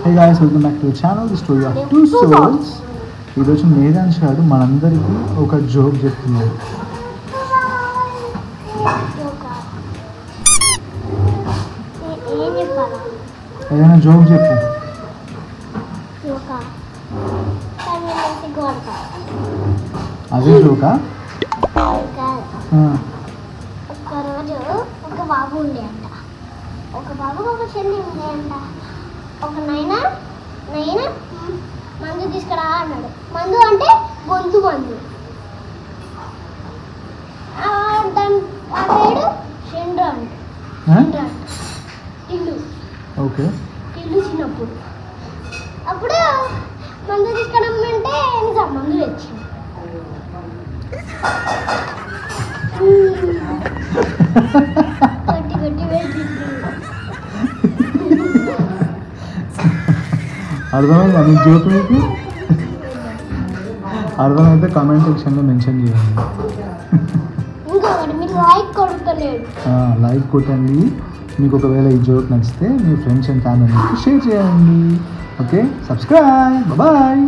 Hey guys, welcome back to the channel, The Story of Two Souls. ఈరోజు మేధాంశ్ గారు మనందరికీ ఒక జోక్ చెప్తున్నాడు. ఏదైనా జోక్ చెప్పు. అదే జోకా? ఒకరోజు ఒక బాబు ఉండే అంట, ఒక బాబుకి ఒక చెల్లి ఉండే అంట. ఒక నాయన మందు తీసుకురా అన్నాడు. మందు అంటే గొంతు మందు. దాని ఆ పేరు షెండ్రు అంట. ఇల్లు ఓకే, ఇల్లు చిన్నప్పుడు. అప్పుడు మందు తీసుకురమ్మంటే నిజం మందు తెచ్చింది. కొట్టి వేసి అర్థమైందా మీ జోక్? మీకు అర్థమైతే కామెంట్ సెక్షన్లో మెన్షన్ చేయండి. ఇంకొకటి మీరు లైక్ కొడతలేడు. లైక్ కొట్టండి. మీకు ఒకవేళ ఈ జోక్ నచ్చితే మీ ఫ్రెండ్స్ అండ్ ఫ్యామిలీకి షేర్ చేయండి. Okay, subscribe. బాయ్.